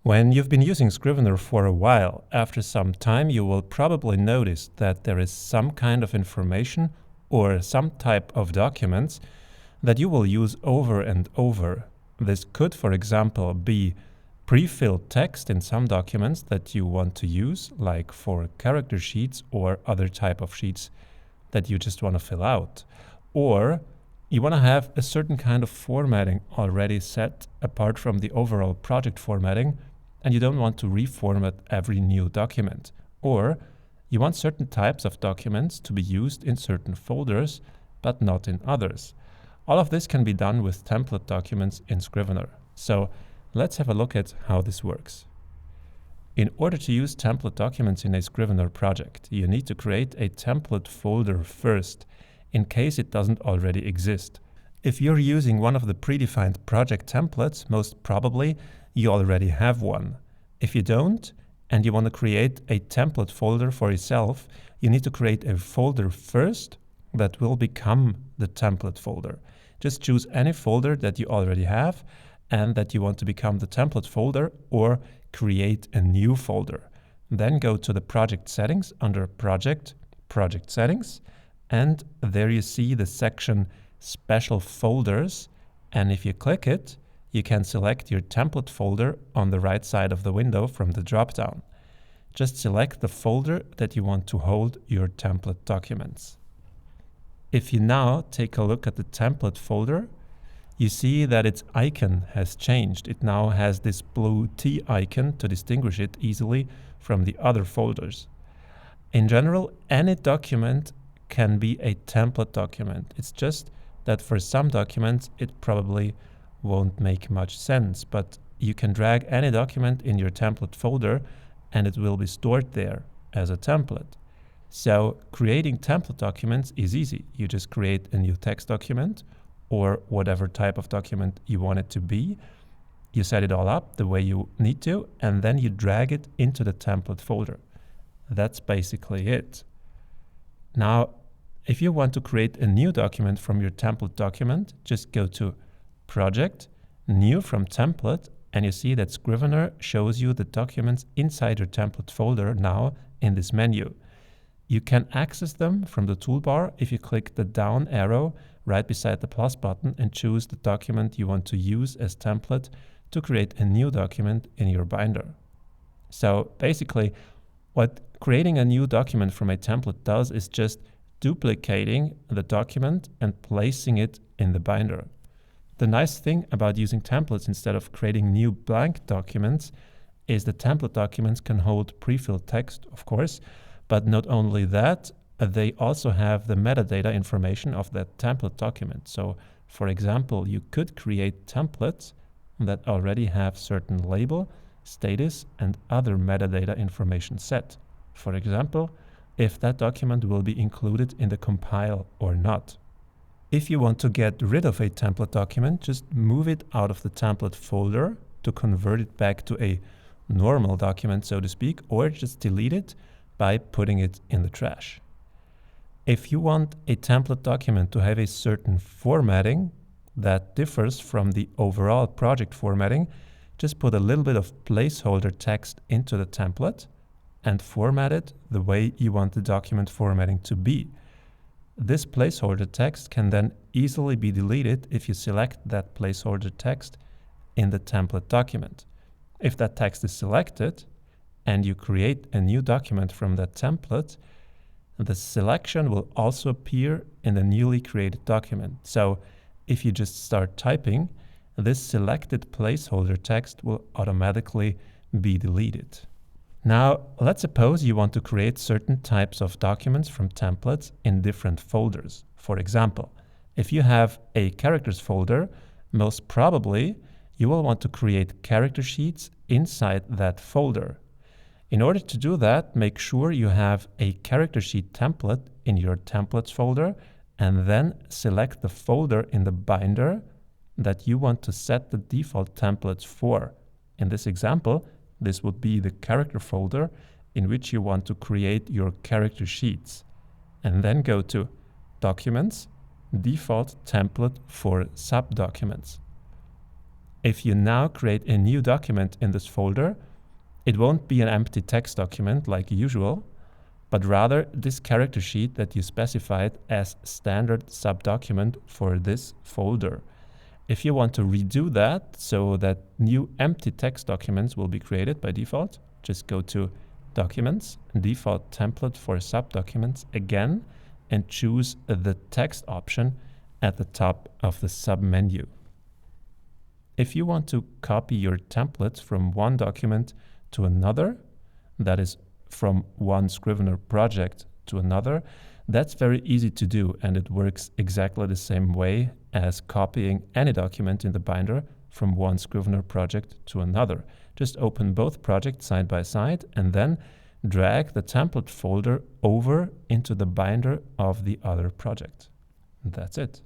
When you've been using Scrivener for a while, after some time you will probably notice that there is some kind of information or some type of documents that you will use over and over. This could, for example, be pre-filled text in some documents that you want to use, like for character sheets or other type of sheets that you just want to fill out. Or you want to have a certain kind of formatting already set apart from the overall project formatting, and you don't want to reformat every new document. Or you want certain types of documents to be used in certain folders, but not in others. All of this can be done with template documents in Scrivener. So let's have a look at how this works. In order to use template documents in a Scrivener project, you need to create a template folder first, in case it doesn't already exist. If you're using one of the predefined project templates, most probably you already have one. If you don't, and you want to create a template folder for yourself, you need to create a folder first that will become the template folder. Just choose any folder that you already have and that you want to become the template folder, or create a new folder. Then go to the project settings under Project Settings, and there you see the section Special Folders, and if you click it, you can select your template folder on the right side of the window from the drop-down. Just select the folder that you want to hold your template documents. If you now take a look at the template folder, you see that its icon has changed. It now has this blue T icon to distinguish it easily from the other folders. In general, any document can be a template document. It's just that for some documents it probably won't make much sense, but you can drag any document in your template folder and it will be stored there as a template. So creating template documents is easy. You just create a new text document or whatever type of document you want it to be. You set it all up the way you need to, and then you drag it into the template folder. That's basically it. Now, if you want to create a new document from your template document, just go to Project, New from Template, and you see that Scrivener shows you the documents inside your template folder now in this menu. You can access them from the toolbar if you click the down arrow right beside the plus button and choose the document you want to use as template to create a new document in your binder. So basically, what creating a new document from a template does is just duplicating the document and placing it in the binder. The nice thing about using templates instead of creating new blank documents is the template documents can hold pre-filled text, of course, but not only that, they also have the metadata information of that template document. So, for example, you could create templates that already have certain label, status, and other metadata information set. For example, if that document will be included in the compile or not. If you want to get rid of a template document, just move it out of the template folder to convert it back to a normal document, so to speak, or just delete it by putting it in the trash. If you want a template document to have a certain formatting that differs from the overall project formatting, just put a little bit of placeholder text into the template and format it the way you want the document formatting to be. This placeholder text can then easily be deleted if you select that placeholder text in the template document. If that text is selected and you create a new document from that template, the selection will also appear in the newly created document. So if you just start typing, this selected placeholder text will automatically be deleted. Now, let's suppose you want to create certain types of documents from templates in different folders. For example, if you have a characters folder, most probably you will want to create character sheets inside that folder. In order to do that, make sure you have a character sheet template in your templates folder and then select the folder in the binder that you want to set the default templates for. In this example, this would be the character folder in which you want to create your character sheets. And then go to Documents, Default Template for Subdocuments. If you now create a new document in this folder, it won't be an empty text document like usual, but rather this character sheet that you specified as standard subdocument for this folder. If you want to redo that so that new empty text documents will be created by default, just go to Documents, Default Template for Subdocuments again, and choose the text option at the top of the submenu. If you want to copy your templates from one document to another, that is from one Scrivener project to another, that's very easy to do, and it works exactly the same way as copying any document in the binder from one Scrivener project to another. Just open both projects side by side and then drag the template folder over into the binder of the other project. That's it.